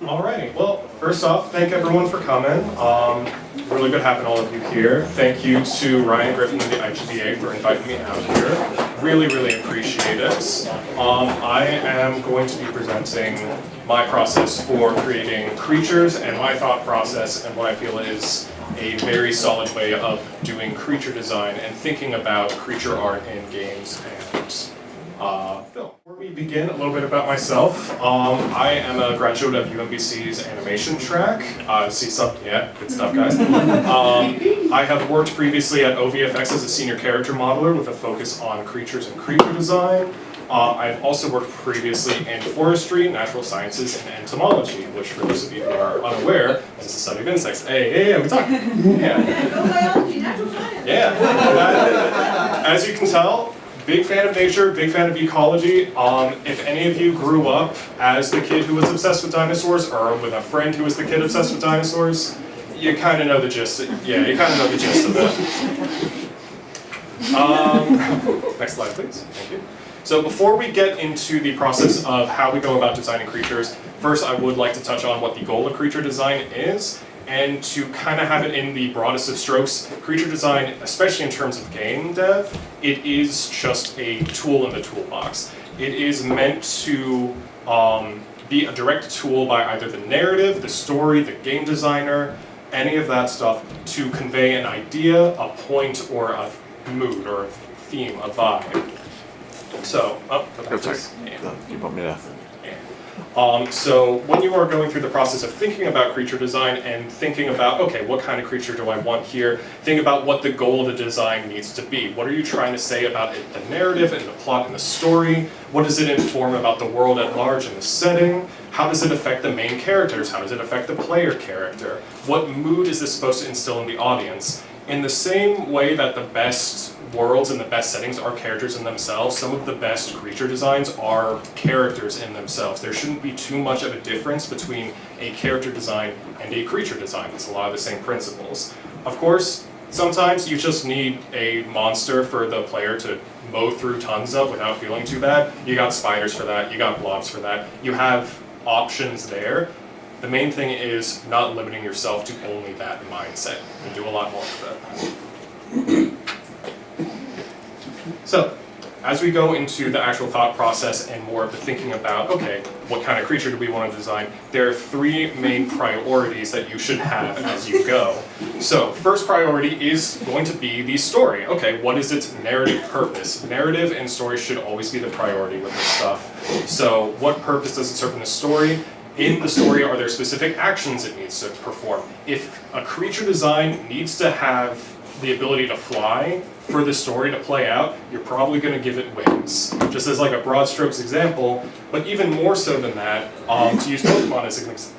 Alrighty, well, first off, thank everyone for coming. Really good having all of you here. Thank you to Ryan Griffin and the IGDA for inviting me out here. Really, really appreciate it. I am going to be presenting my process for creating creatures and my thought process and what I feel is a very solid way of doing creature design and thinking about creature art in games and film. Before we begin, a little bit about myself. I am a graduate of UMBC's animation track. See some, yeah, good stuff, guys. I have worked previously at OVFX as a senior character modeler with a focus on creatures and creature design. I've also worked previously in forestry, natural sciences, and entomology, which for those of you who are unaware, is the study of insects. Hey, we talk. Yeah. Biology, natural science. Yeah. As you can tell, big fan of nature, big fan of ecology. If any of you grew up as the kid who was obsessed with dinosaurs, or with a friend who was the kid obsessed with dinosaurs, you kind of know the gist. Yeah, you kind of know the gist of it. Next slide, please. Thank you. So before we get into the process of how we go about designing creatures, first I would like to touch on what the goal of creature design is. And to kind of have it in the broadest of strokes, creature design, especially in terms of game dev, it is just a tool in the toolbox. It is meant to be a direct tool by either the narrative, the story, the game designer, any of that stuff to convey an idea, a point, or a mood, or a theme, a vibe. So, sorry. You want me to? So when you are going through the process of thinking about creature design and thinking about, okay, what kind of creature do I want here? Think about what the goal of the design needs to be. What are you trying to say about it, the narrative and the plot and the story? What does it inform about the world at large and the setting? How does it affect the main characters? How does it affect the player character? What mood is this supposed to instill in the audience? In the same way that the best worlds and the best settings are characters in themselves, some of the best creature designs are characters in themselves. There shouldn't be too much of a difference between a character design and a creature design. It's a lot of the same principles. Of course, sometimes you just need a monster for the player to mow through tons of without feeling too bad. You got spiders for that, you got blobs for that. You have options there. The main thing is not limiting yourself to only that mindset. You can do a lot more with it. So, as we go into the actual thought process and more of the thinking about, okay, what kind of creature do we want to design, there are three main priorities that you should have as you go. So, first priority is going to be the story. Okay, what is its narrative purpose? Narrative and story should always be the priority with this stuff. So, what purpose does it serve in the story? In the story, are there specific actions it needs to perform? If a creature design needs to have the ability to fly for the story to play out, you're probably going to give it wings. Just as like a broad strokes example, but even more so than that, to use Pokemon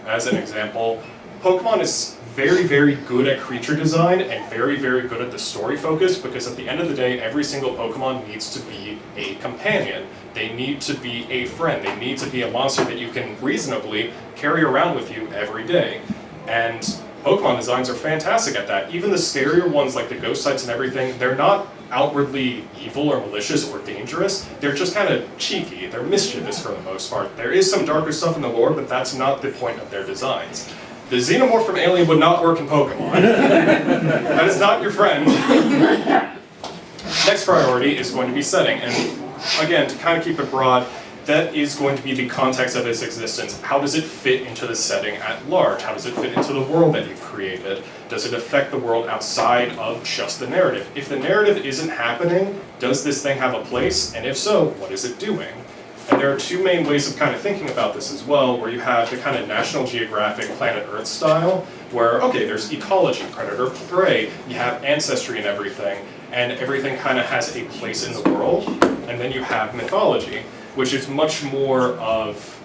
as an example, Pokemon is very, very good at creature design and very, very good at the story focus because at the end of the day, every single Pokemon needs to be a companion. They need to be a friend. They need to be a monster that you can reasonably carry around with you every day. And Pokemon designs are fantastic at that. Even the scarier ones like the ghost types and everything, they're not outwardly evil or malicious or dangerous. They're just kind of cheeky. They're mischievous for the most part. There is some darker stuff in the lore, but that's not the point of their designs. The Xenomorph from Alien would not work in Pokemon. That is not your friend. Next priority is going to be setting. And again, to kind of keep it broad, that is going to be the context of its existence. How does it fit into the setting at large? How does it fit into the world that you've created? Does it affect the world outside of just the narrative? If the narrative isn't happening, does this thing have a place? And if so, what is it doing? And there are two main ways of kind of thinking about this as well, where you have the kind of National Geographic Planet Earth style, where, okay, there's ecology, predator, prey, you have ancestry and everything kind of has a place in the world. And then you have mythology, which is much more of,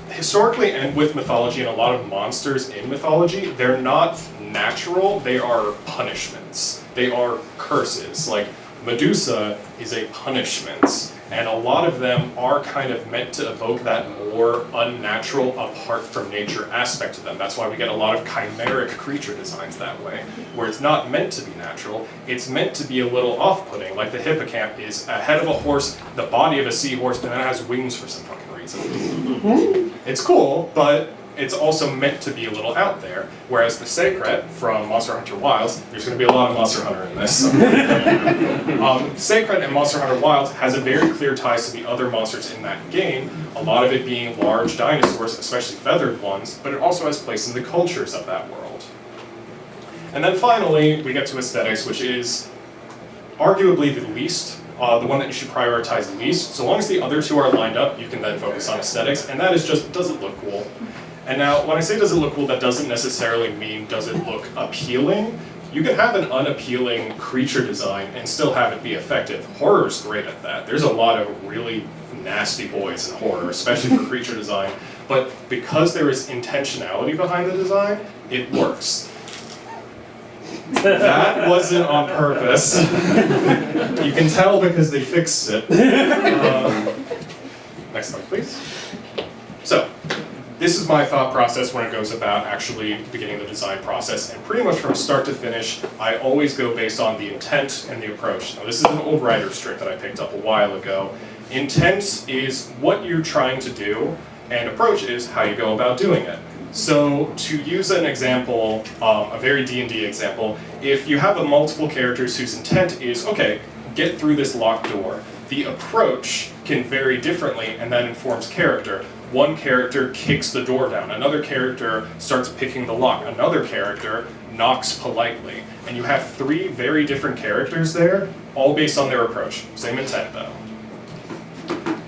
historically and with mythology and a lot of monsters in mythology, they're not natural, they are punishments. They are curses. Like Medusa is a punishment, and a lot of them are kind of meant to evoke that more unnatural, apart from nature aspect to them. That's why we get a lot of chimeric creature designs that way, where it's not meant to be natural, it's meant to be a little off-putting, like the hippocamp is a head of a horse, the body of a seahorse, and then it has wings for some fucking reason. easily. It's cool, but it's also meant to be a little out there. Whereas the Secret from Monster Hunter Wilds, there's going to be a lot of Monster Hunter in this. Secret in Monster Hunter Wilds has a very clear ties to the other monsters in that game, a lot of it being large dinosaurs, especially feathered ones, but it also has place in the cultures of that world. And then finally, we get to aesthetics, which is arguably the least, the one that you should prioritize least. So long as the other two are lined up, you can then focus on aesthetics, and that is just, does it look cool? And now, when I say does it look cool, that doesn't necessarily mean does it look appealing. You can have an unappealing creature design and still have it be effective. Horror's great at that. There's a lot of really nasty boys in horror, especially for creature design. But because there is intentionality behind the design, it works. That wasn't on purpose. You can tell because they fixed it. Next slide, please. So, this is my thought process when it goes about actually beginning the design process, and pretty much from start to finish, I always go based on the intent and the approach. Now, this is an old writer's trick that I picked up a while ago. Intent is what you're trying to do, and approach is how you go about doing it. So, to use an example, a very D&D example, if you have multiple characters whose intent is, okay, get through this locked door, the approach can vary differently, and that informs character. One character kicks the door down, another character starts picking the lock, another character knocks politely. And you have three very different characters there, all based on their approach. Same intent though.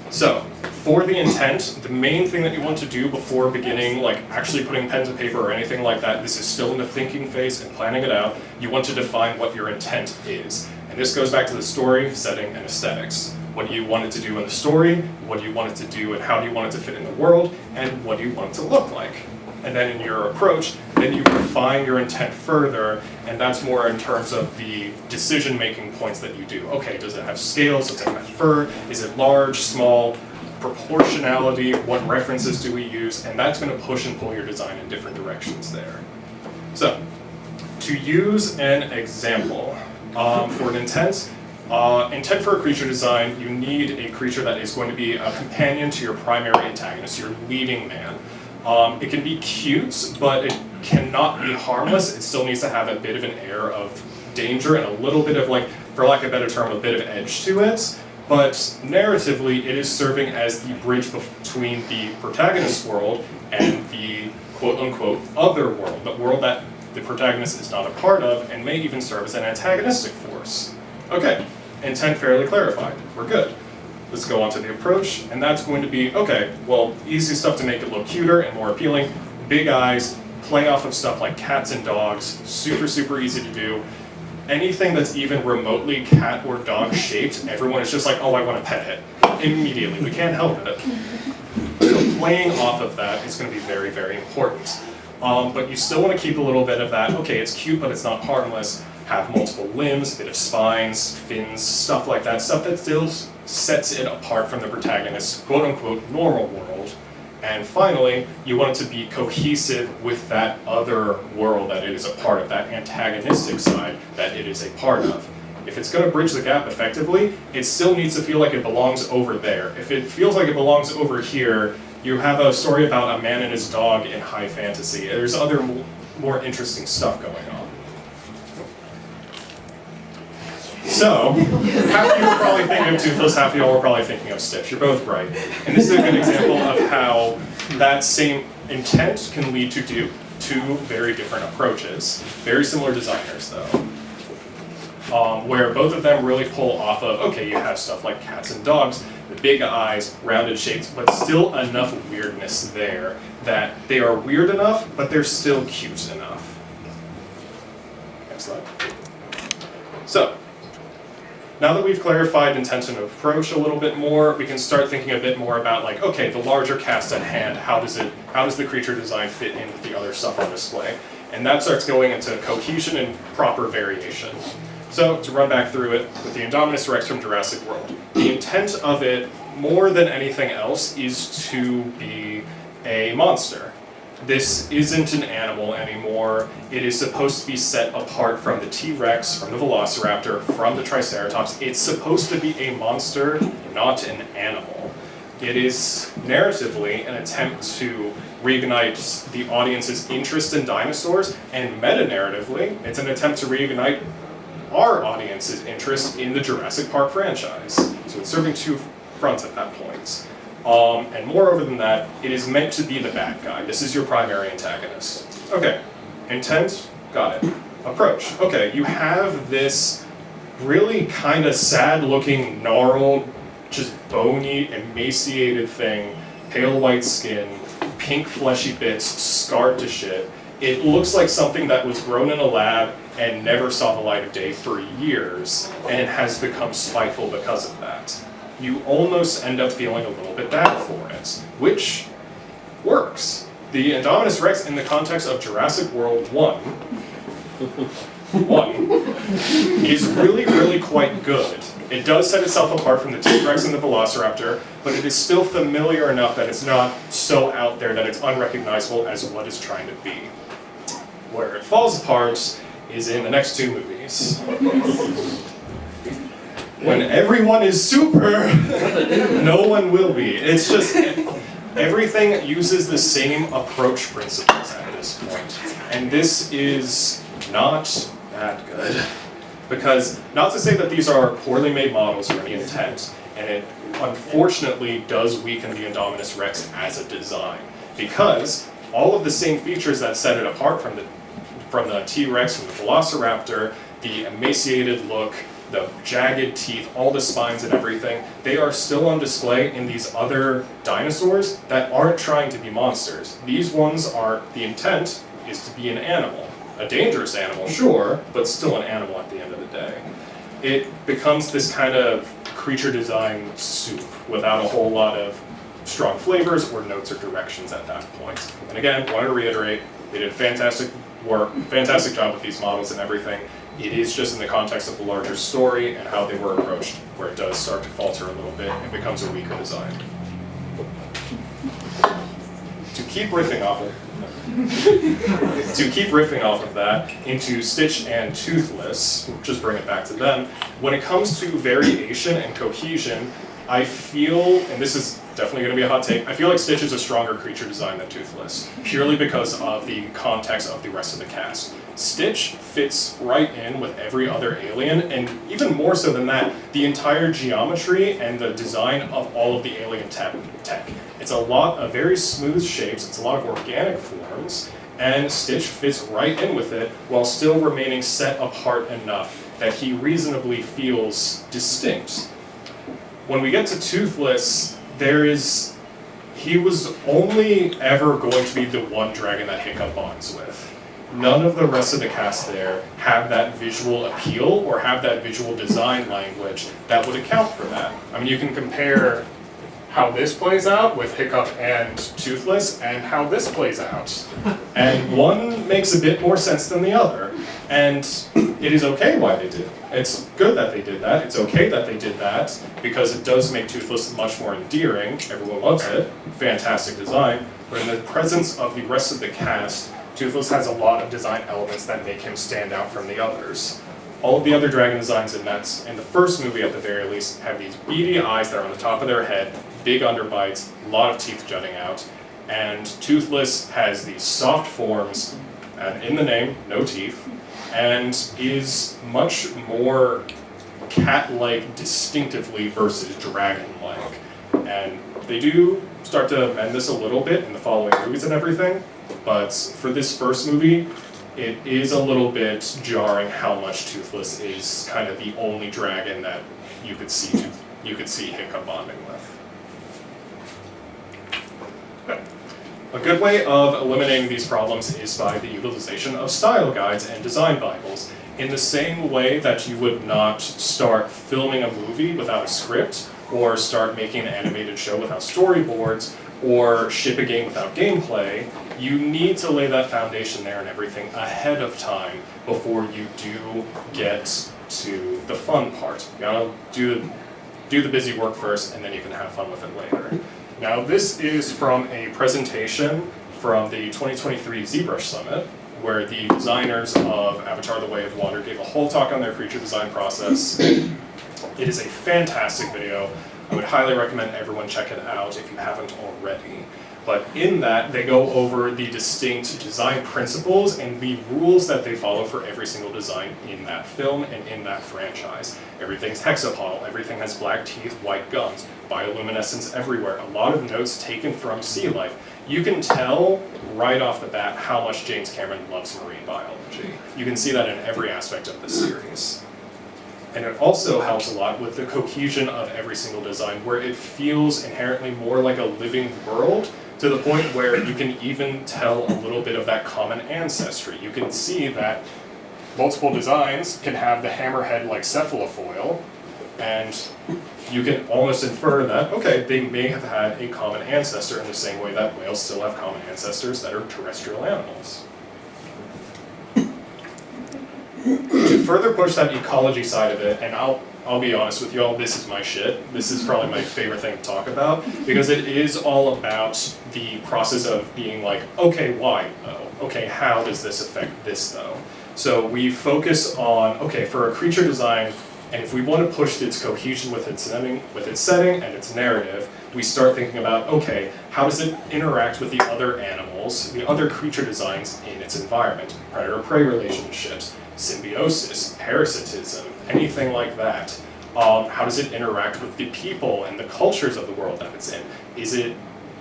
So, for the intent, the main thing that you want to do before beginning, like actually putting pen to paper or anything like that, this is still in the thinking phase and planning it out, you want to define what your intent is. And this goes back to the story, setting, and aesthetics. What do you want it to do in the story? What do you want it to do, and how do you want it to fit in the world? And what do you want it to look like? And then in your approach, then you refine your intent further, and that's more in terms of the decision-making points that you do. Okay, does it have scales? Does it have fur? Is it large, small? Proportionality? What references do we use? And that's going to push and pull your design in different directions there. So, to use an example for an intent, intent for a creature design, you need a creature that is going to be a companion to your primary antagonist, your leading man. It can be cute, but it cannot be harmless. It still needs to have a bit of an air of danger and a little bit of, like, for lack of a better term, a bit of edge to it. But narratively, it is serving as the bridge between the protagonist's world and the quote-unquote other world, the world that the protagonist is not a part of and may even serve as an antagonistic force. Okay, intent fairly clarified. We're good. Let's go on to the approach, and that's going to be, okay, well, easy stuff to make it look cuter and more appealing. Big eyes, play off of stuff like cats and dogs, super, super easy to do. Anything that's even remotely cat or dog shaped, everyone is just like, oh, I want to pet it. Immediately, we can't help it. So playing off of that is going to be very, very important. But you still want to keep a little bit of that, okay, it's cute, but it's not harmless. Have multiple limbs, a bit of spines, fins, stuff like that. Stuff that still sets it apart from the protagonist's quote-unquote normal world. And finally, you want it to be cohesive with that other world that it is a part of, that antagonistic side that it is a part of. If it's going to bridge the gap effectively, it still needs to feel like it belongs over there. If it feels like it belongs over here, you have a story about a man and his dog in high fantasy. There's other more interesting stuff going on. So, half of you were probably thinking of Toothless, half of y'all were probably thinking of Stitch. You're both right. And this is a good example of how that same intent can lead to two very different approaches. Very similar designers, though. Where both of them really pull off of, okay, you have stuff like cats and dogs, the big eyes, rounded shapes, but still enough weirdness there that they are weird enough, but they're still cute enough. Next slide. So, now that we've clarified intent and approach a little bit more, we can start thinking a bit more about, like, okay, the larger cast at hand, how does the creature design fit in with the other stuff on display? And that starts going into cohesion and proper variation. So, to run back through it, with the Indominus Rex from Jurassic World, the intent of it, more than anything else, is to be a monster. This isn't an animal anymore. It is supposed to be set apart from the T-Rex, from the Velociraptor, from the Triceratops. It's supposed to be a monster, not an animal. It is narratively an attempt to reignite the audience's interest in dinosaurs, and meta-narratively, it's an attempt to reignite our audience's interest in the Jurassic Park franchise. So it's serving two fronts at that point. And moreover than that, it is meant to be the bad guy. This is your primary antagonist. Okay, intent, got it. Approach, okay, you have this really kind of sad-looking, gnarled, just bony, emaciated thing, pale white skin, pink fleshy bits, scarred to shit. It looks like something that was grown in a lab and never saw the light of day for years, and has become spiteful because of that. You almost end up feeling a little bit bad for it, which works. The Indominus Rex in the context of Jurassic World 1 is really, really quite good. It does set itself apart from the T-Rex and the Velociraptor, but it is still familiar enough that it's not so out there that it's unrecognizable as what it's trying to be. Where it falls apart is in the next two movies. When everyone is super, no one will be. It's just, everything uses the same approach principles at this point. And this is not that good. Because, not to say that these are poorly made models or any intent, and it unfortunately does weaken the Indominus Rex as a design. Because all of the same features that set it apart from the T-Rex, from the Velociraptor, the emaciated look, the jagged teeth, all the spines and everything, they are still on display in these other dinosaurs that aren't trying to be monsters. These ones are, the intent is to be an animal. A dangerous animal, sure, but still an animal at the end of the day. It becomes this kind of creature design soup without a whole lot of strong flavors or notes or directions at that point. And again, wanted to reiterate, they did fantastic work, fantastic job with these models and everything. It is just in the context of the larger story and how they were approached where it does start to falter a little bit and becomes a weaker design. To keep riffing off of that into Stitch and Toothless, just bring it back to them, when it comes to variation and cohesion, I feel, and this is definitely going to be a hot take, I feel like Stitch is a stronger creature design than Toothless, purely because of the context of the rest of the cast. Stitch fits right in with every other alien, and even more so than that, the entire geometry and the design of all of the alien tech. It's a lot of very smooth shapes, it's a lot of organic forms, and Stitch fits right in with it while still remaining set apart enough that he reasonably feels distinct. When we get to Toothless, he was only ever going to be the one dragon that Hiccup bonds with. None of the rest of the cast there have that visual appeal or have that visual design language that would account for that. I mean, you can compare how this plays out with Hiccup and Toothless and how this plays out. And one makes a bit more sense than the other. And it is okay why they did. It's good that they did that. It's okay that they did that because it does make Toothless much more endearing. Everyone loves it. Fantastic design. But in the presence of the rest of the cast, Toothless has a lot of design elements that make him stand out from the others. All of the other dragon designs in the first movie at the very least have these beady eyes that are on the top of their head, big underbites, a lot of teeth jutting out, and Toothless has these soft forms, and in the name, no teeth, and is much more cat-like distinctively versus dragon-like. And they do start to mend this a little bit in the following movies and everything, but for this first movie, it is a little bit jarring how much Toothless is kind of the only dragon that you could see Hiccup bonding with. Okay. A good way of eliminating these problems is by the utilization of style guides and design bibles. In the same way that you would not start filming a movie without a script, or start making an animated show without storyboards, or ship a game without gameplay, you need to lay that foundation there and everything ahead of time before you do get to the fun part. You gotta do the busy work first, and then you can have fun with it later. Now, this is from a presentation from the 2023 ZBrush Summit, where the designers of Avatar: The Way of Water gave a whole talk on their creature design process. It is a fantastic video. I would highly recommend everyone check it out if you haven't already. But in that, they go over the distinct design principles and the rules that they follow for every single design in that film and in that franchise. Everything's hexapodal, everything has black teeth, white gums, bioluminescence everywhere, a lot of notes taken from sea life. You can tell right off the bat how much James Cameron loves marine biology. You can see that in every aspect of the series. And it also helps a lot with the cohesion of every single design, where it feels inherently more like a living world, to the point where you can even tell a little bit of that common ancestry. You can see that multiple designs can have the hammerhead-like cephalofoil, and you can almost infer that, okay, they may have had a common ancestor in the same way that whales still have common ancestors that are terrestrial animals. To further push that ecology side of it, and I'll be honest with you all, this is my shit. This is probably my favorite thing to talk about, because it is all about the process of being like, okay, why though? Okay, how does this affect this though? So we focus on, okay, for a creature design, and if we want to push its cohesion with its setting and its narrative, we start thinking about, okay, how does it interact with the other animals, the other creature designs in its environment? Predator-prey relationships, symbiosis, parasitism, anything like that. How does it interact with the people and the cultures of the world that it's in? Is it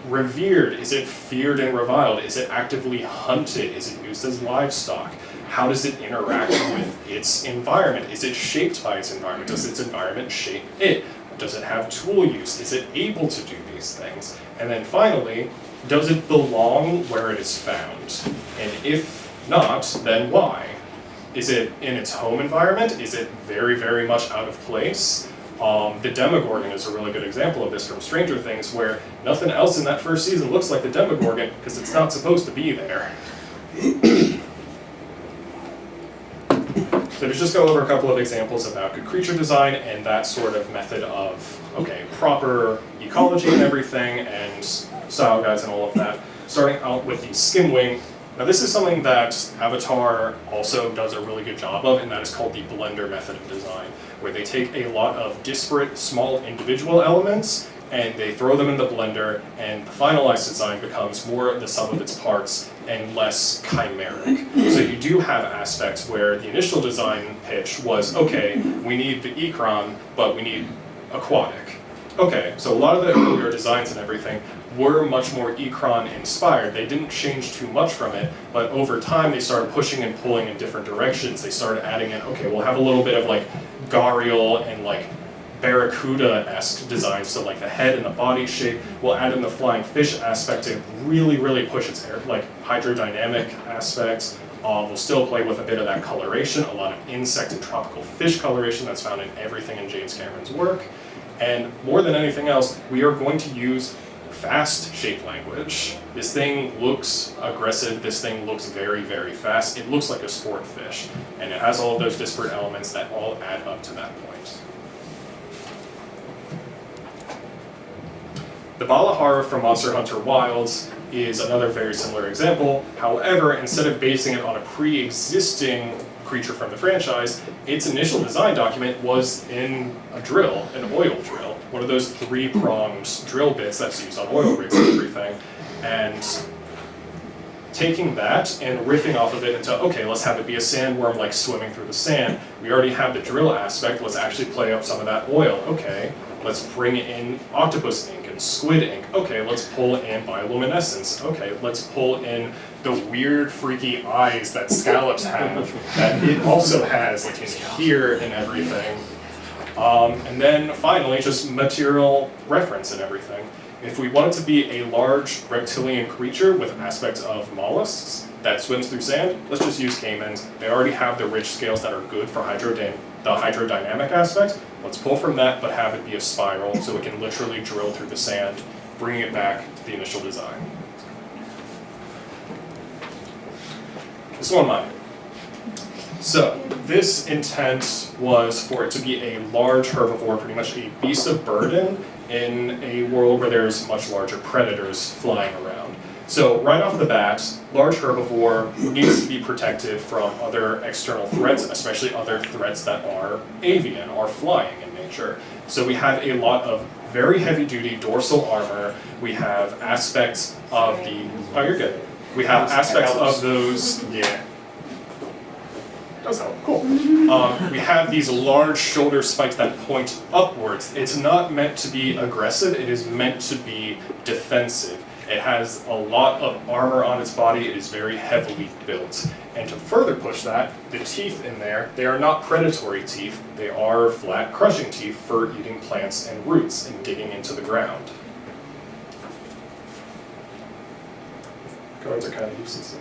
revered? Is it feared and reviled? Is it actively hunted? Is it used as livestock? How does it interact with its environment? Is it shaped by its environment? Does its environment shape it? Does it have tool use? Is it able to do these things? And then finally, does it belong where it is found? And if not, then why? Is it in its home environment? Is it very, very much out of place? The Demogorgon is a really good example of this from Stranger Things, where nothing else in that first season looks like the Demogorgon because it's not supposed to be there. So to just go over a couple of examples about good creature design and that sort of method of, okay, proper ecology and everything, and style guides and all of that, starting out with the skimwing. Now this is something that Avatar also does a really good job of, and that is called the blender method of design, where they take a lot of disparate small individual elements and they throw them in the blender, and the finalized design becomes more the sum of its parts and less chimeric. So you do have aspects where the initial design pitch was, okay, we need the Ikran, but we need aquatic. Okay, so a lot of the earlier designs and everything were much more Ikran inspired. They didn't change too much from it, but over time they started pushing and pulling in different directions. They started adding in, okay, we'll have a little bit of like Gharial and like Barracuda-esque designs, so like the head and the body shape. We'll add in the flying fish aspect to really, really push its like hydrodynamic aspects. We'll still play with a bit of that coloration, a lot of insect and tropical fish coloration that's found in everything in James Cameron's work. And more than anything else, we are going to use fast shape language. This thing looks aggressive, this thing looks very, very fast. It looks like a sport fish, and it has all of those disparate elements that all add up to that point. The Balahar from Monster Hunter Wilds is another very similar example. However, instead of basing it on a pre-existing creature from the franchise, its initial design document was in a drill, an oil drill, one of those three-pronged drill bits that's used on oil rigs and everything. And taking that and riffing off of it into, okay, let's have it be a sandworm like swimming through the sand. We already have the drill aspect, let's actually play up some of that oil. Okay, let's bring in octopus ink and squid ink. Okay, let's pull in bioluminescence. Okay, let's pull in the weird, freaky eyes that scallops have that it also has, like in here and everything. And then finally, just material reference and everything. If we want it to be a large reptilian creature with aspects of mollusks that swims through sand, let's just use caimans. They already have the ridge scales that are good for the hydrodynamic aspect. Let's pull from that, but have it be a spiral so it can literally drill through the sand, bringing it back to the initial design. This one mine. So, this intent was for it to be a large herbivore, pretty much a beast of burden in a world where there's much larger predators flying around. So right off the bat, large herbivore needs to be protected from other external threats, especially other threats that are avian, are flying in nature. So we have a lot of very heavy-duty dorsal armor. We have aspects of the, oh, you're good. We have aspects of those, yeah. Does help, cool. We have these large shoulder spikes that point upwards. It's not meant to be aggressive, it is meant to be defensive. It has a lot of armor on its body, it is very heavily built. And to further push that, the teeth in there, they are not predatory teeth, they are flat crushing teeth for eating plants and roots and digging into the ground. Guards are kind of useless.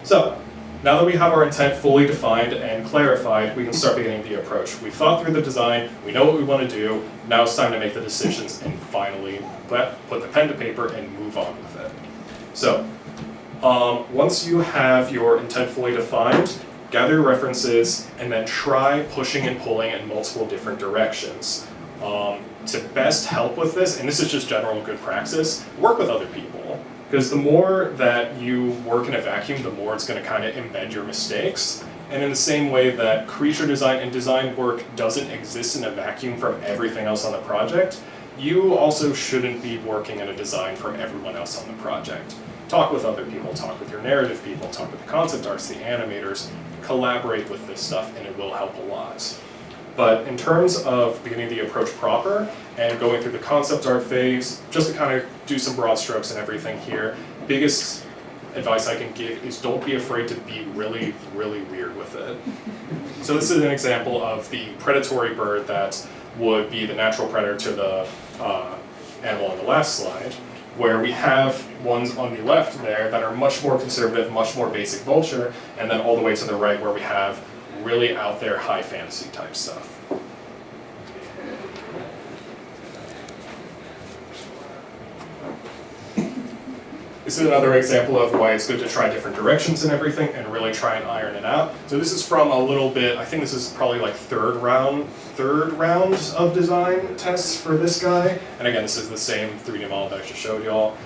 So, now that we have our intent fully defined and clarified, we can start beginning the approach. We've thought through the design, we know what we want to do, now it's time to make the decisions and finally put the pen to paper and move on with it. So, once you have your intent fully defined, gather your references and then try pushing and pulling in multiple different directions. To best help with this, and this is just general good practice, work with other people. Because the more that you work in a vacuum, the more it's going to kind of embed your mistakes. And in the same way that creature design and design work doesn't exist in a vacuum from everything else on the project, you also shouldn't be working in a design from everyone else on the project. Talk with other people, talk with your narrative people, talk with the concept artists, the animators, collaborate with this stuff, and it will help a lot. But in terms of beginning the approach proper and going through the concept art phase, just to kind of do some broad strokes and everything here, biggest advice I can give is don't be afraid to be really, really weird with it. So this is an example of the predatory bird that would be the natural predator to the animal on the last slide, where we have ones on the left there that are much more conservative, much more basic vulture, and then all the way to the right where we have really out there high fantasy type stuff. This is another example of why it's good to try different directions and everything and really try and iron it out. So this is from a little bit, I think this is probably like third round of design tests for this guy. And again, this is the same 3D model that I just showed y'all.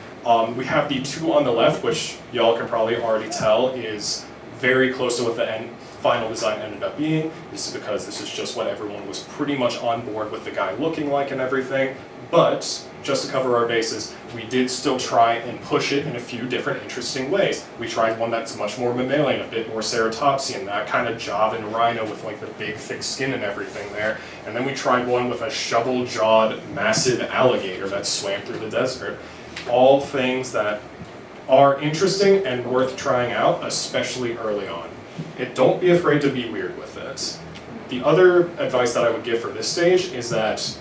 We have the two on the left, which y'all can probably already tell is very close to what the final design ended up being. This is because this is just what everyone was pretty much on board with the guy looking like and everything. But just to cover our bases, we did still try and push it in a few different interesting ways. We tried one that's much more mammalian, a bit more ceratopsian, that kind of Javan rhino with like the big thick skin and everything there. And then we tried one with a shovel-jawed massive alligator that swam through the desert. All things that are interesting and worth trying out, especially early on. Don't be afraid to be weird with it. The other advice that I would give for this stage is that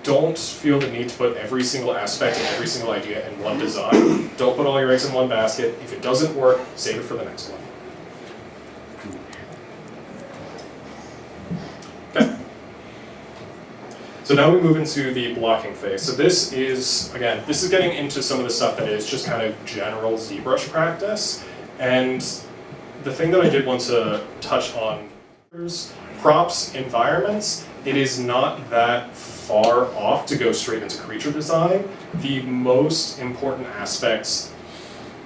don't feel the need to put every single aspect and every single idea in one design. Don't put all your eggs in one basket. If it doesn't work, save it for the next one. Okay. So now we move into the blocking phase. So this is, again, this is getting into some of the stuff that is just kind of general ZBrush practice. And the thing that I did want to touch on is props, environments. It is not that far off to go straight into creature design. The most important aspects,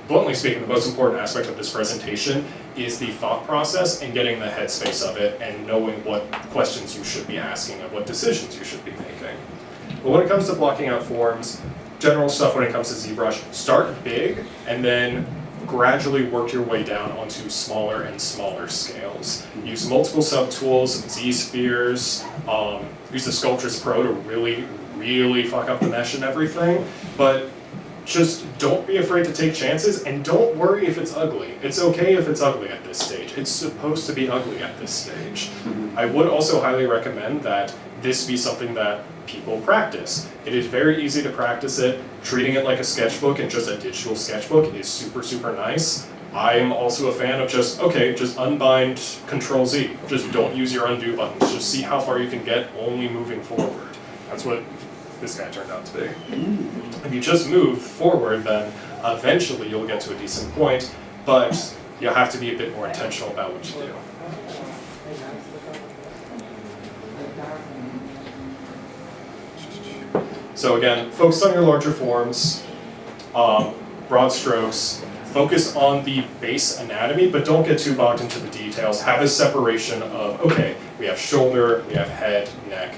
bluntly speaking, the most important aspect of this presentation is the thought process and getting the headspace of it and knowing what questions you should be asking and what decisions you should be making. But when it comes to blocking out forms, general stuff when it comes to ZBrush, start big and then gradually work your way down onto smaller and smaller scales. Use multiple subtools, Z-spheres, use the Sculptress Pro to really, really fuck up the mesh and everything, but just don't be afraid to take chances and don't worry if it's ugly. It's okay if it's ugly at this stage. It's supposed to be ugly at this stage. I would also highly recommend that this be something that people practice. It is very easy to practice it. Treating it like a sketchbook and just a digital sketchbook is super, super nice. I'm also a fan of just unbind Control-Z. Just don't use your undo buttons. Just see how far you can get only moving forward. That's what this guy turned out to be. If you just move forward, then eventually you'll get to a decent point, but you'll have to be a bit more intentional about what you do. So again, focus on your larger forms, broad strokes, focus on the base anatomy, but don't get too bogged into the details. Have a separation of, okay, we have shoulder, we have head, neck.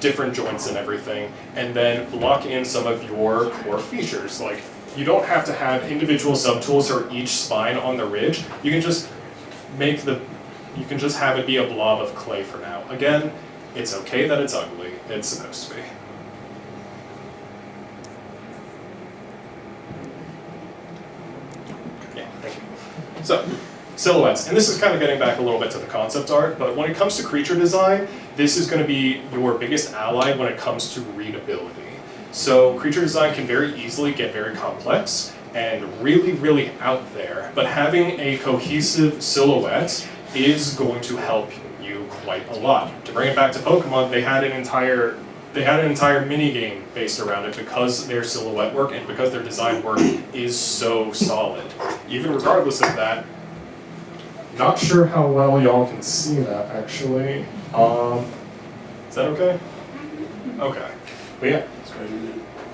different joints and everything, and then lock in some of your core features. Like, you don't have to have individual subtools for each spine on the ridge. You can just you can just have it be a blob of clay for now. Again, it's okay that it's ugly. It's supposed to be. Yeah, thank you. So, silhouettes. And this is kind of getting back a little bit to the concept art, but when it comes to creature design, this is going to be your biggest ally when it comes to readability. So creature design can very easily get very complex and really, really out there, but having a cohesive silhouette is going to help you quite a lot. To bring it back to Pokemon, they had an entire mini game based around it because their silhouette work and because their design work is so solid. Even regardless of that, not sure how well y'all can see that actually. Is that okay? Okay. But yeah.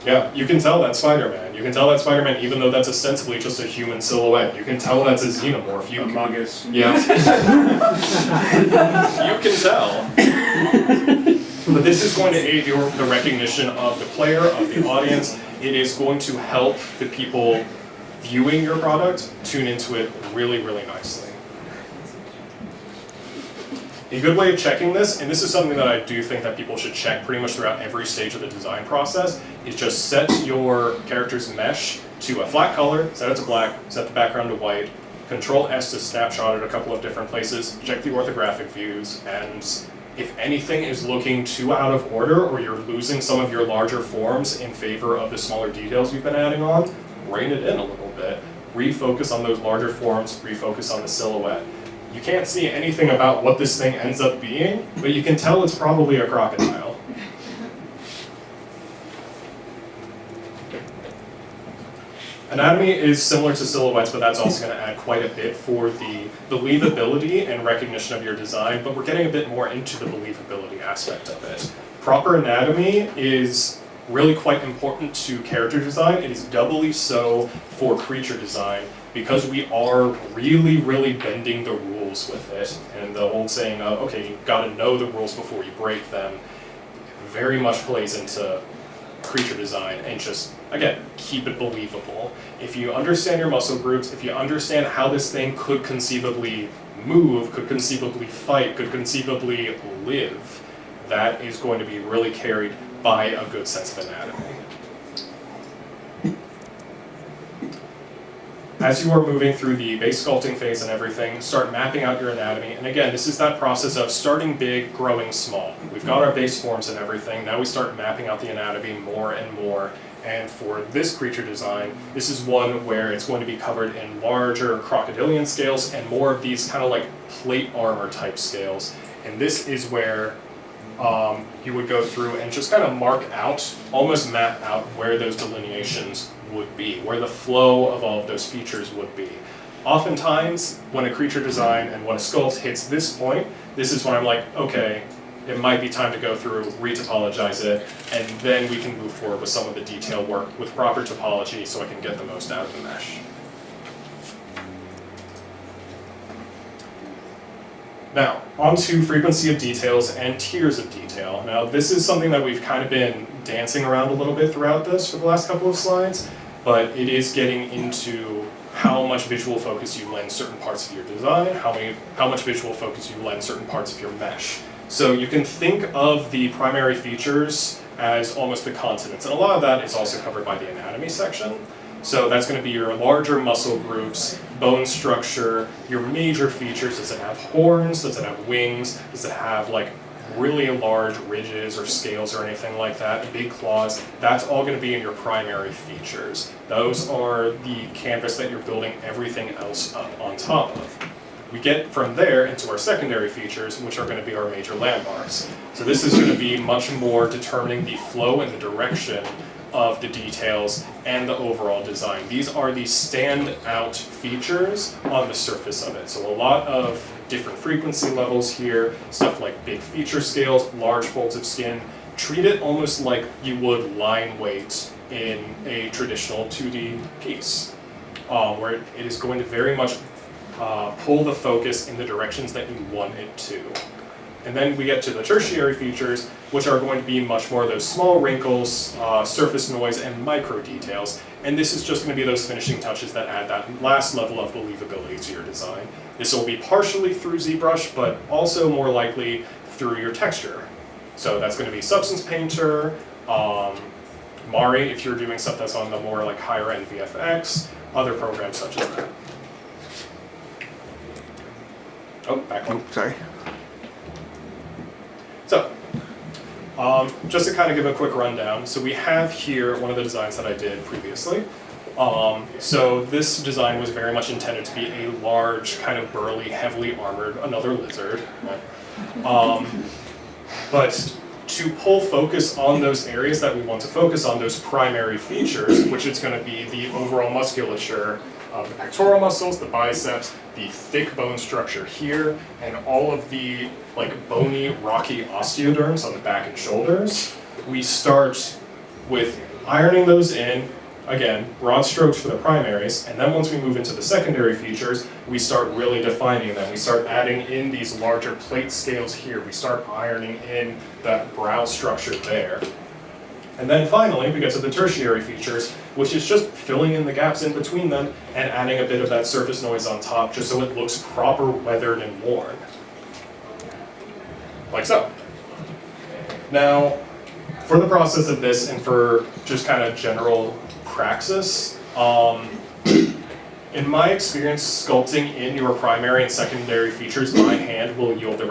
Yeah, you can tell that's Spider-Man. You can tell that's Spider-Man even though that's ostensibly just a human silhouette. You can tell that's a xenomorph. Among Us. Yeah. You can tell. But this is going to aid the recognition of the player, of the audience. It is going to help the people viewing your product tune into it really, really nicely. A good way of checking this, and this is something that I do think that people should check pretty much throughout every stage of the design process, is just set your character's mesh to a flat color, set it to black, set the background to white, Control S to snapshot it a couple of different places, check the orthographic views, and if anything is looking too out of order or you're losing some of your larger forms in favor of the smaller details you've been adding on, rein it in a little bit. Refocus on those larger forms, refocus on the silhouette. You can't see anything about what this thing ends up being, but you can tell it's probably a crocodile. Anatomy is similar to silhouettes, but that's also going to add quite a bit for the believability and recognition of your design, but we're getting a bit more into the believability aspect of it. Proper anatomy is really quite important to character design. It is doubly so for creature design, because we are really, really bending the rules with it. And the old saying of, okay, you gotta know the rules before you break them, very much plays into creature design, and just, again, keep it believable. If you understand your muscle groups, if you understand how this thing could conceivably move, could conceivably fight, could conceivably live, that is going to be really carried by a good sense of anatomy. As you are moving through the base sculpting phase and everything, start mapping out your anatomy. And again, this is that process of starting big, growing small. We've got our base forms and everything. Now we start mapping out the anatomy more and more. And for this creature design, this is one where it's going to be covered in larger crocodilian scales and more of these kind of like plate armor type scales. And this is where you would go through and just kind of mark out, almost map out where those delineations would be, where the flow of all of those features would be. Oftentimes, when a creature design and when a sculpt hits this point, this is when I'm like, okay, it might be time to go through, retopologize it, and then we can move forward with some of the detail work with proper topology so I can get the most out of the mesh. Now, on to frequency of details and tiers of detail. Now, this is something that we've kind of been dancing around a little bit throughout this for the last couple of slides, but it is getting into how much visual focus you lend certain parts of your design, how much visual focus you lend certain parts of your mesh. So you can think of the primary features as almost the continents, and a lot of that is also covered by the anatomy section. So that's going to be your larger muscle groups, bone structure, your major features. Does it have horns? Does it have wings? Does it have like really large ridges or scales or anything like that? Big claws? That's all going to be in your primary features. Those are the canvas that you're building everything else up on top of. We get from there into our secondary features, which are going to be our major landmarks. So this is going to be much more determining the flow and the direction of the details and the overall design. These are the standout features on the surface of it. So a lot of different frequency levels here, stuff like big feature scales, large folds of skin. Treat it almost like you would line weight in a traditional 2D piece, where it is going to very much pull the focus in the directions that you want it to. And then we get to the tertiary features, which are going to be much more those small wrinkles, surface noise, and micro details. And this is just going to be those finishing touches that add that last level of believability to your design. This will be partially through ZBrush, but also more likely through your texture. So that's going to be Substance Painter, Mari if you're doing stuff that's on the more like higher end VFX, other programs such as that. Oh, back one. Sorry. So, just to kind of give a quick rundown, so we have here one of the designs that I did previously. So this design was very much intended to be a large, kind of burly, heavily armored, another lizard. But to pull focus on those areas that we want to focus on, those primary features, which is going to be the overall musculature of the pectoral muscles, the biceps, the thick bone structure here, and all of the like bony, rocky osteoderms on the back and shoulders. We start with ironing those in, again, broad strokes for the primaries, and then once we move into the secondary features, we start really defining them. We start adding in these larger plate scales here. We start ironing in that brow structure there. And then finally, we get to the tertiary features, which is just filling in the gaps in between them and adding a bit of that surface noise on top just so it looks proper, weathered, and worn. Like so. Now, for the process of this and for just kind of general praxis, in my experience, sculpting in your primary and secondary features by hand will yield the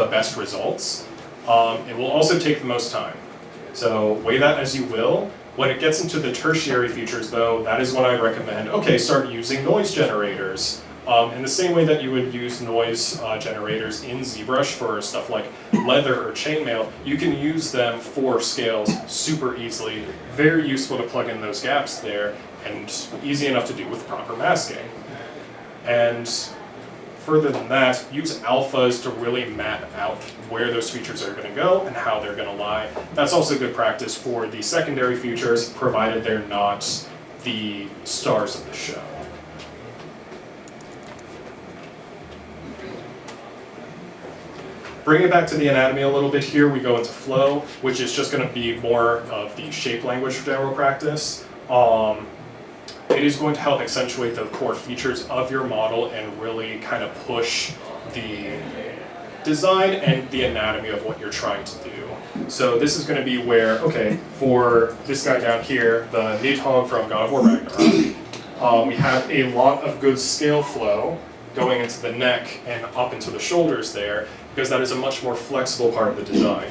best results. It will also take the most time. So weigh that as you will. When it gets into the tertiary features though, that is when I recommend, okay, start using noise generators. In the same way that you would use noise generators in ZBrush for stuff like leather or chainmail, you can use them for scales super easily. Very useful to plug in those gaps there, and easy enough to do with proper masking. And further than that, use alphas to really map out where those features are going to go and how they're going to lie. That's also good practice for the secondary features, provided they're not the stars of the show. Bringing it back to the anatomy a little bit here, we go into flow, which is just going to be more of the shape language for general practice. It is going to help accentuate the core features of your model and really kind of push the design and the anatomy of what you're trying to do. So this is going to be where, okay, for this guy down here, the Nidhogg from God of War Ragnarok, we have a lot of good scale flow going into the neck and up into the shoulders there, because that is a much more flexible part of the design.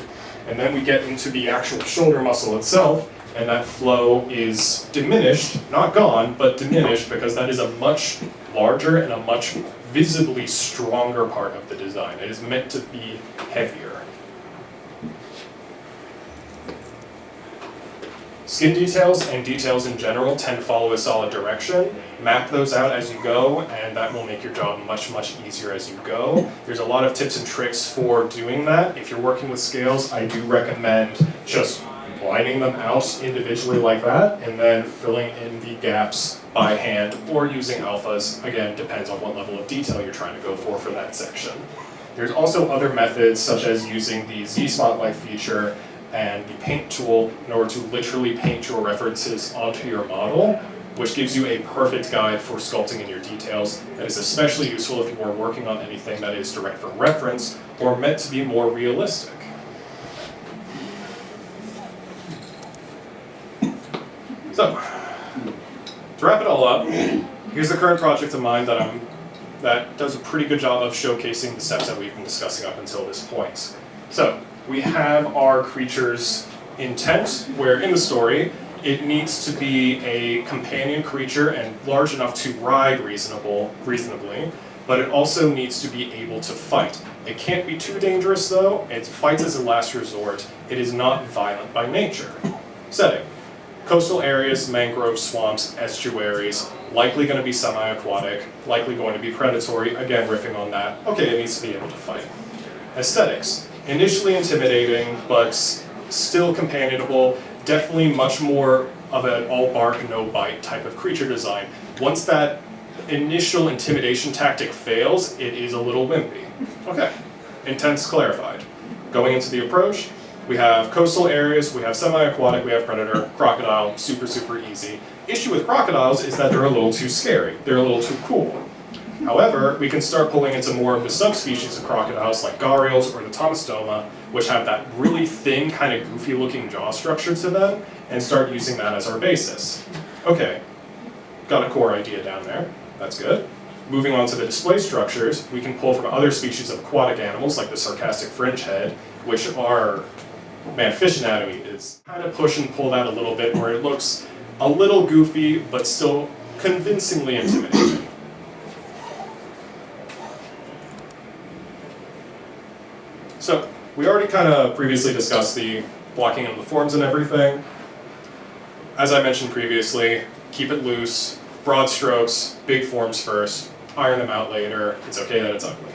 And then we get into the actual shoulder muscle itself, and that flow is diminished, not gone, but diminished, because that is a much larger and a much visibly stronger part of the design. It is meant to be heavier. Skin details and details in general tend to follow a solid direction. Map those out as you go, and that will make your job much, much easier as you go. There's a lot of tips and tricks for doing that. If you're working with scales, I do recommend just lining them out individually like that, and then filling in the gaps by hand or using alphas. Again, depends on what level of detail you're trying to go for that section. There's also other methods, such as using the Z-Spotlight feature and the paint tool in order to literally paint your references onto your model, which gives you a perfect guide for sculpting in your details. That is especially useful if you are working on anything that is direct from reference or meant to be more realistic. So, to wrap it all up, here's the current project of mine that does a pretty good job of showcasing the steps that we've been discussing up until this point. So, we have our creature's intent, where in the story, it needs to be a companion creature and large enough to ride reasonably, but it also needs to be able to fight. It can't be too dangerous though, it fights as a last resort. It is not violent by nature. Setting: coastal areas, mangrove swamps, estuaries, likely going to be semi-aquatic, likely going to be predatory, again riffing on that. Okay, it needs to be able to fight. Aesthetics: initially intimidating, but still companionable, definitely much more of an all bark, no bite type of creature design. Once that initial intimidation tactic fails, it is a little wimpy. Okay. intents clarified. Going into the approach, we have coastal areas, we have semi-aquatic, we have predator, crocodile, super, super easy. Issue with crocodiles is that they're a little too scary. They're a little too cool. However, we can start pulling into more of the subspecies of crocodiles like gharials or the tomastoma, which have that really thin, kind of goofy looking jaw structure to them, and start using that as our basis. Okay, got a core idea down there. That's good. Moving on to the display structures, we can pull from other species of aquatic animals like the sarcastic fringe head, which are, man, fish anatomy is kind of push and pull that a little bit where it looks a little goofy, but still convincingly intimidating. So, we already kind of previously discussed the blocking of the forms and everything. As I mentioned previously, keep it loose, broad strokes, big forms first, iron them out later. It's okay that it's ugly.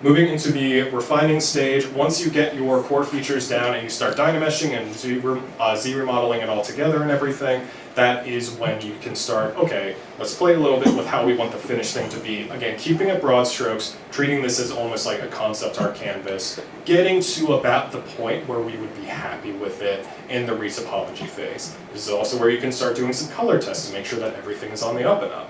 Moving into the refining stage, once you get your core features down and you start dynameshing and Z-remodeling it all together and everything, that is when you can start, okay, let's play a little bit with how we want the finished thing to be. Again, keeping it broad strokes, treating this as almost like a concept art canvas, getting to about the point where we would be happy with it in the retopology phase. This is also where you can start doing some color tests to make sure that everything is on the up and up.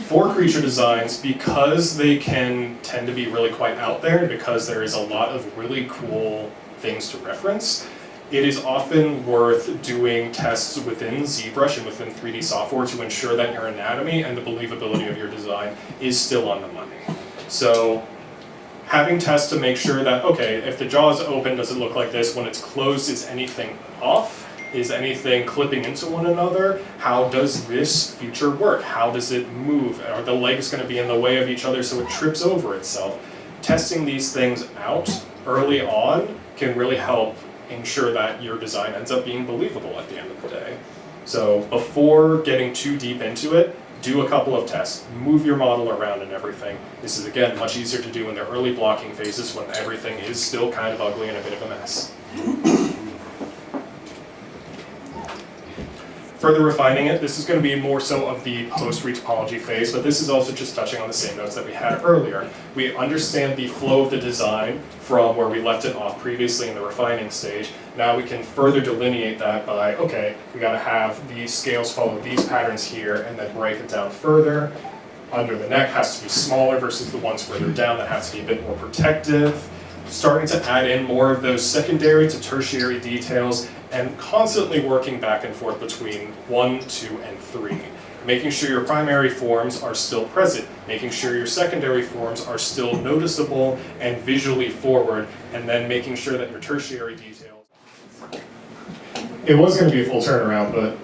For creature designs, because they can tend to be really quite out there, and because there is a lot of really cool things to reference, it is often worth doing tests within ZBrush and within 3D software to ensure that your anatomy and the believability of your design is still on the money. So having tests to make sure that, okay, if the jaw is open, does it look like this? When it's closed, is anything off? Is anything clipping into one another? How does this feature work? How does it move? Are the legs going to be in the way of each other so it trips over itself? Testing these things out early on can really help ensure that your design ends up being believable at the end of the day. So before getting too deep into it, do a couple of tests, move your model around and everything. This is, again, much easier to do in the early blocking phases when everything is still kind of ugly and a bit of a mess. Further refining it, this is going to be more so of the post-retopology phase, but this is also just touching on the same notes that we had earlier. We understand the flow of the design from where we left it off previously in the refining stage. Now we can further delineate that by, okay, we got to have these scales follow these patterns here and then break it down further. Under the neck has to be smaller versus the ones further down that has to be a bit more protective. Starting to add in more of those secondary to tertiary details and constantly working back and forth between 1, 2, and 3. Making sure your primary forms are still present, making sure your secondary forms are still noticeable and visually forward, and then making sure that your tertiary details... It was going to be a full turnaround, but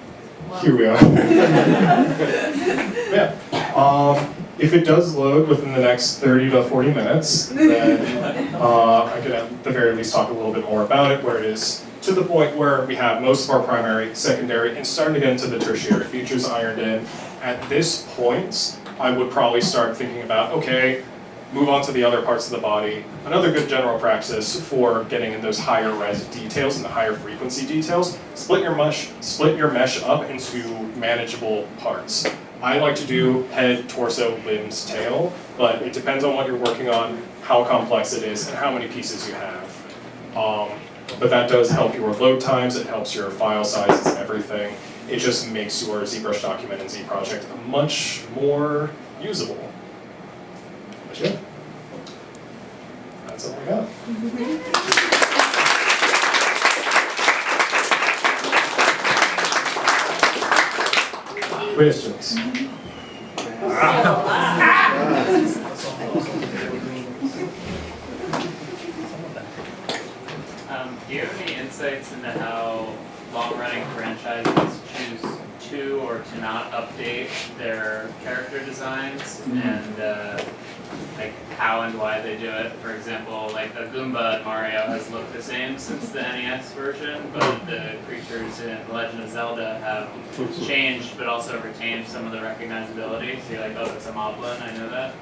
here we are. Yeah. If it does load within the next 30 to 40 minutes, then I could at the very least talk a little bit more about it, where it is to the point where we have most of our primary, secondary, and starting to get into the tertiary features ironed in. At this point, I would probably start thinking about, okay, move on to the other parts of the body. Another good general practice for getting in those higher res details and the higher frequency details, split your mesh up into manageable parts. I like to do head, torso, limbs, tail, but it depends on what you're working on, how complex it is, and how many pieces you have. But that does help your load times, it helps your file sizes and everything. It just makes your ZBrush document and Z project much more usable. But yeah, that's all I got. Questions? Do you have any insights into how long-running franchises choose to or to not update their character designs, and like how and why they do it? For example, like a Goomba in Mario has looked the same since the NES version, but the creatures in The Legend of Zelda have changed but also retained some of the recognizability. So you're like, oh, that's a Moblin, I know that.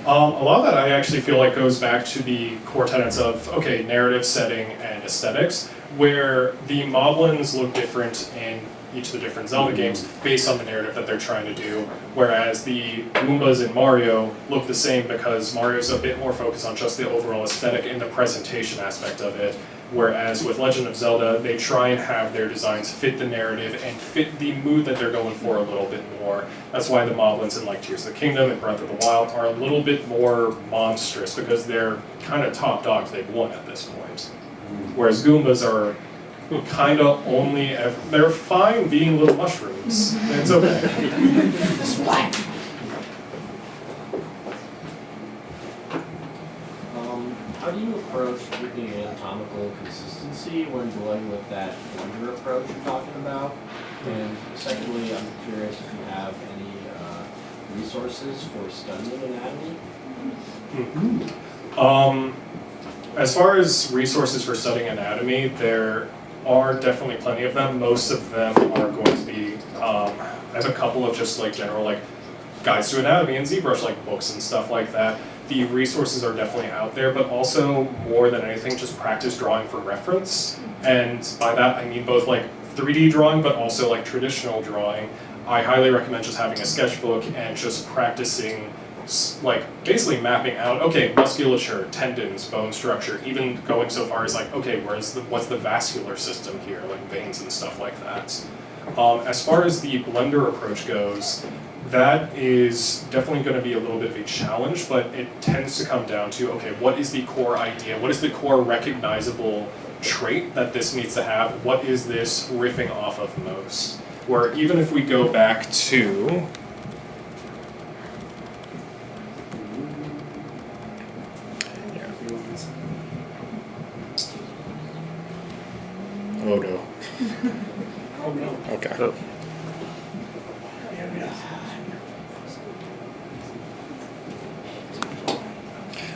A lot of that I actually feel like goes back to the core tenets of, okay, narrative, setting, and aesthetics. where the moblins look different in each of the different Zelda games based on the narrative that they're trying to do, whereas the Goombas in Mario look the same because Mario's a bit more focused on just the overall aesthetic and the presentation aspect of it, whereas with Legend of Zelda, they try and have their designs fit the narrative and fit the mood that they're going for a little bit more. That's why the moblins in like Tears of the Kingdom and Breath of the Wild are a little bit more monstrous because they're kind of top dogs, they've won at this point. Whereas Goombas are kind of only, they're fine being little mushrooms. It's okay. How do you approach keeping anatomical consistency when dealing with that blender approach you're talking about? And secondly, I'm curious if you have any resources for studying anatomy? As far as resources for studying anatomy, there are definitely plenty of them. Most of them are going to be, I have a couple of just like general like guides to anatomy and ZBrush like books and stuff like that. The resources are definitely out there, but also more than anything, just practice drawing for reference. And by that, I mean both like 3D drawing, but also like traditional drawing. I highly recommend just having a sketchbook and just practicing like basically mapping out, okay, musculature, tendons, bone structure, even going so far as like, okay, what's the vascular system here, like veins and stuff like that. As far as the blender approach goes, that is definitely going to be a little bit of a challenge, but it tends to come down to, okay, what is the core idea? What is the core recognizable trait that this needs to have? What is this riffing off of most? Where even if we go back to oh no. Oh no. Okay. Oh.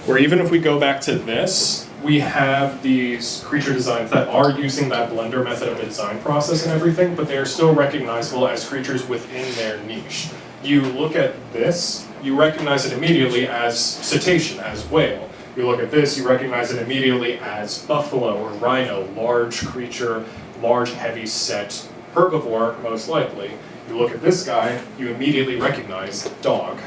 Where even if we go back to this, we have these creature designs that are using that blender method of the design process and everything, but they're still recognizable as creatures within their niche. You look at this, you recognize it immediately as cetacean, as whale. You look at this, you recognize it immediately as buffalo or rhino, large creature, large, heavy-set herbivore, most likely. You look at this guy, you immediately recognize dog.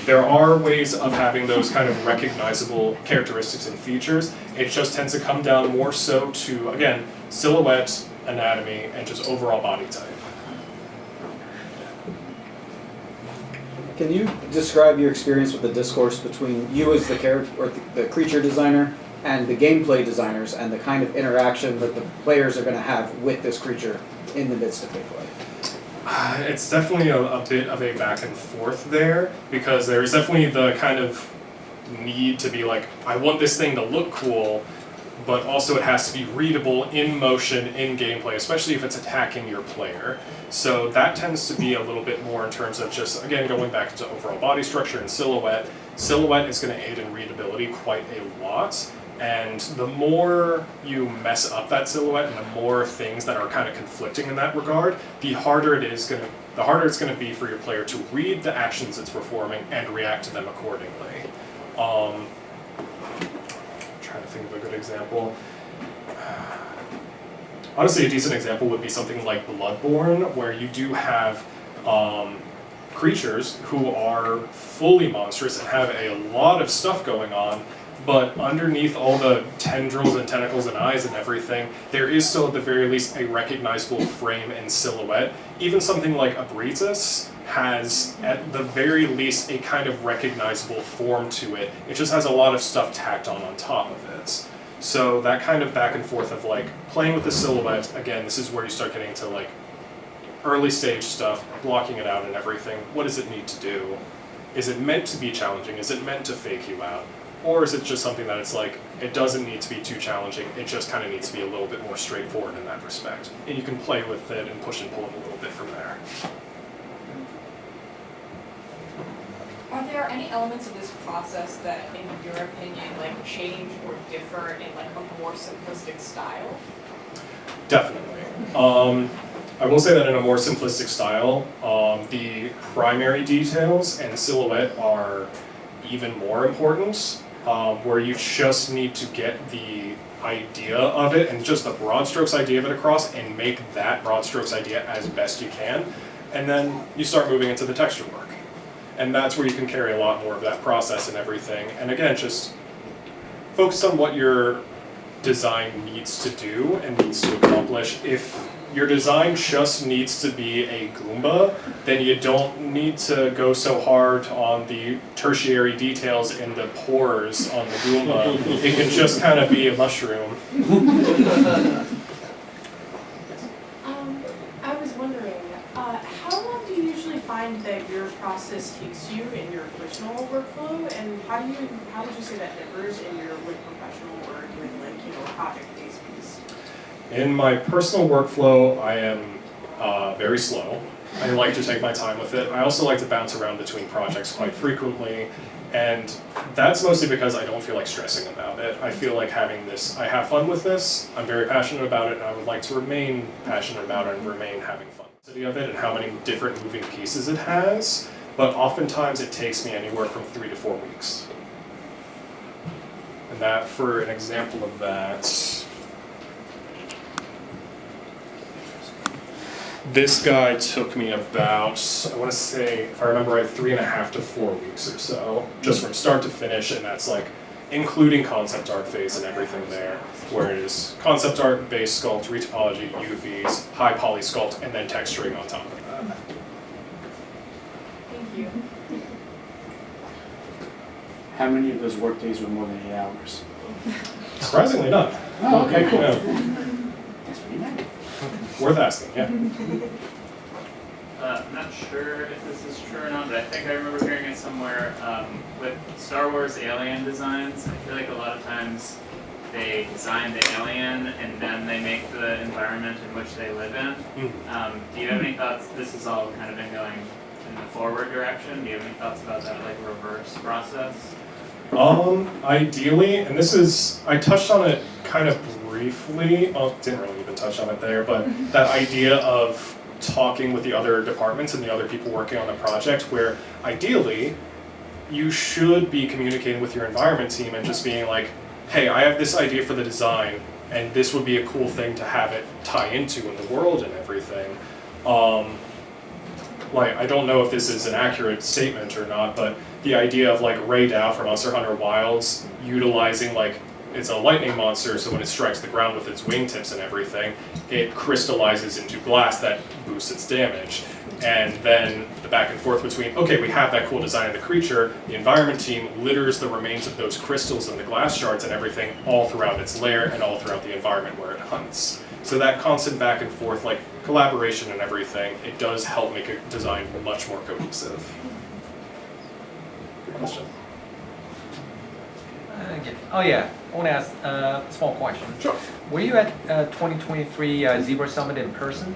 There are ways of having those kind of recognizable characteristics and features. It just tends to come down more so to, again, silhouette, anatomy, and just overall body type. Can you describe your experience with the discourse between you as the character or the creature designer and the gameplay designers and the kind of interaction that the players are going to have with this creature in the midst of gameplay? It's definitely a bit of a back and forth there, because there's definitely the kind of need to be like, I want this thing to look cool, but also it has to be readable in motion, in gameplay, especially if it's attacking your player. So that tends to be a little bit more in terms of just, again, going back to overall body structure and silhouette. Silhouette is going to aid in readability quite a lot. And the more you mess up that silhouette and the more things that are kind of conflicting in that regard, the harder it's going to be for your player to read the actions it's performing and react to them accordingly. I'm trying to think of a good example. Honestly, a decent example would be something like Bloodborne, where you do have creatures who are fully monstrous and have a lot of stuff going on, but underneath all the tendrils and tentacles and eyes and everything, there is still at the very least a recognizable frame and silhouette. Even something like Abritus has at the very least a kind of recognizable form to it. It just has a lot of stuff tacked on top of it. So that kind of back and forth of like playing with the silhouette, again, this is where you start getting into like early stage stuff, blocking it out and everything. What does it need to do? Is it meant to be challenging? Is it meant to fake you out? Or is it just something that it's like, it doesn't need to be too challenging, it just kind of needs to be a little bit more straightforward in that respect. And you can play with it and push and pull it a little bit from there. Are there any elements of this process that, in your opinion, like change or differ in like a more simplistic style? Definitely. I will say that in a more simplistic style, the primary details and silhouette are even more important. where you just need to get the idea of it and just the broad strokes idea of it across and make that broad strokes idea as best you can. And then you start moving into the texture work. And that's where you can carry a lot more of that process and everything. And again, just focus on what your design needs to do and needs to accomplish. If your design just needs to be a Goomba, then you don't need to go so hard on the tertiary details in the pores on the Goomba. It can just kind of be a mushroom. I was wondering, how long do you usually find that your process takes you in your personal workflow, and how would you say that differs in your professional work with project-based piece? In my personal workflow, I am very slow. I like to take my time with it. I also like to bounce around between projects quite frequently, and that's mostly because I don't feel like stressing about it. I feel like having this, I have fun with this, I'm very passionate about it, and I would like to remain passionate about it and remain having fun of it and how many different moving pieces it has, but oftentimes it takes me anywhere from 3 to 4 weeks. And that, for an example of that, this guy took me about, I want to say, if I remember right, 3.5 to 4 weeks or so, just from start to finish, and that's like including concept art phase and everything there, where it is concept art, base sculpt, retopology, UVs, high poly sculpt, and then texturing on top of that. Thank you. How many of those work days were more than 8 hours? Surprisingly none. Oh, okay, cool. Yeah. That's pretty nice. Worth asking, yeah. I'm not sure if this is true or not, but I think I remember hearing it somewhere with Star Wars alien designs. I feel like a lot of times they design the alien and then they make the environment in which they live in. Do you have any thoughts? This has all kind of been going in the forward direction. Do you have any thoughts about that, like reverse process? Ideally, and this is, I touched on it kind of briefly, didn't really even touch on it there, but that idea of talking with the other departments and the other people working on the project, where ideally you should be communicating with your environment team and just being like, hey, I have this idea for the design and this would be a cool thing to have it tie into in the world and everything. Like, I don't know if this is an accurate statement or not, but the idea of like Ray Dow from Monster Hunter Wilds utilizing like, it's a lightning monster, so when it strikes the ground with its wingtips and everything, it crystallizes into glass that boosts its damage. And then the back and forth between, okay, we have that cool design of the creature, the environment team litters the remains of those crystals and the glass shards and everything all throughout its lair and all throughout the environment where it hunts. So that constant back and forth, like collaboration and everything, it does help make a design much more cohesive. Good question. Oh yeah, I want to ask a small question. Sure. Were you at 2023 Zebra Summit in person?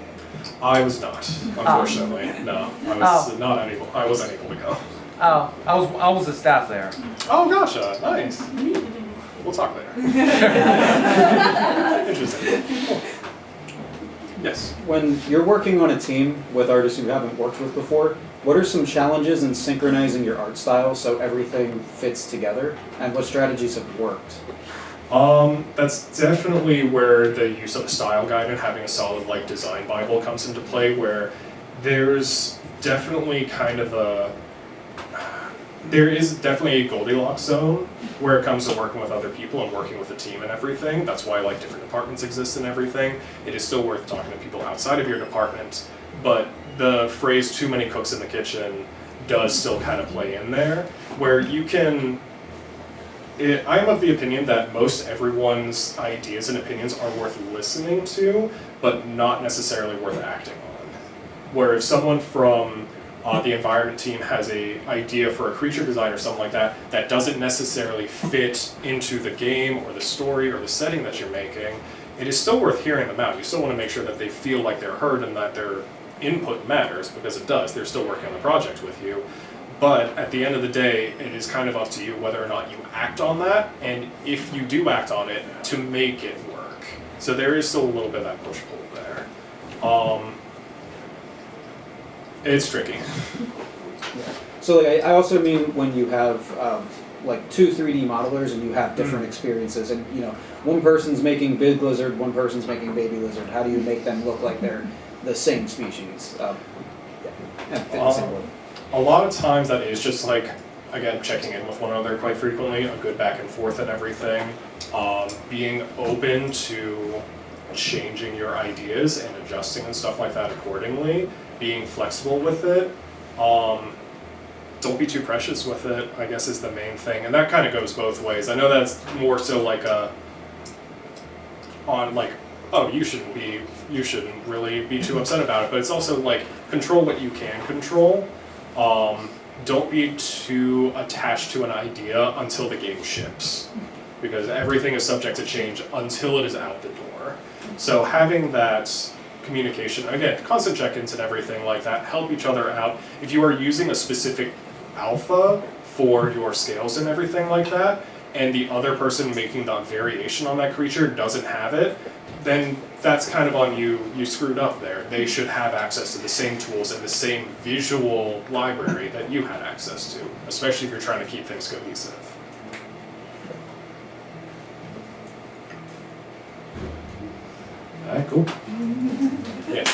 I was not, unfortunately. No, I was not able. I wasn't able to go. Oh, I was the staff there. Oh, gotcha. Nice. We'll talk later. Interesting. Yes. When you're working on a team with artists you haven't worked with before, what are some challenges in synchronizing your art style so everything fits together? And what strategies have worked? That's definitely where the use of a style guide and having a solid like design bible comes into play, where there's definitely kind of there is definitely a Goldilocks zone where it comes to working with other people and working with a team and everything. That's why like different departments exist and everything. It is still worth talking to people outside of your department, but the phrase "too many cooks in the kitchen" does still kind of play in there, where you can. I'm of the opinion that most everyone's ideas and opinions are worth listening to, but not necessarily worth acting on. Where if someone from the environment team has an idea for a creature design or something like that, that doesn't necessarily fit into the game or the story or the setting that you're making, it is still worth hearing them out. You still want to make sure that they feel like they're heard and that their input matters, because it does. They're still working on the project with you. But at the end of the day, it is kind of up to you whether or not you act on that, and if you do act on it, to make it work. So there is still a little bit of that push-pull there. It's tricky. So like, I also mean when you have like 2 3D modelers and you have different experiences, and you know, one person's making big lizard, one person's making baby lizard. How do you make them look like they're the same species? And fit the same way? A lot of times that is just like, again, checking in with one another quite frequently, a good back and forth and everything. Being open to changing your ideas and adjusting and stuff like that accordingly. Being flexible with it. Don't be too precious with it, I guess, is the main thing. And that kind of goes both ways. I know that's more so like oh, you shouldn't really be too upset about it, but it's also like, control what you can control. Don't be too attached to an idea until the game ships, because everything is subject to change until it is out the door. So having that communication, again, constant check-ins and everything like that, help each other out. If you are using a specific alpha for your scales and everything like that, and the other person making the variation on that creature doesn't have it, then that's kind of on you. You screwed up there. They should have access to the same tools and the same visual library that you had access to, especially if you're trying to keep things cohesive. Alright, cool. Yeah.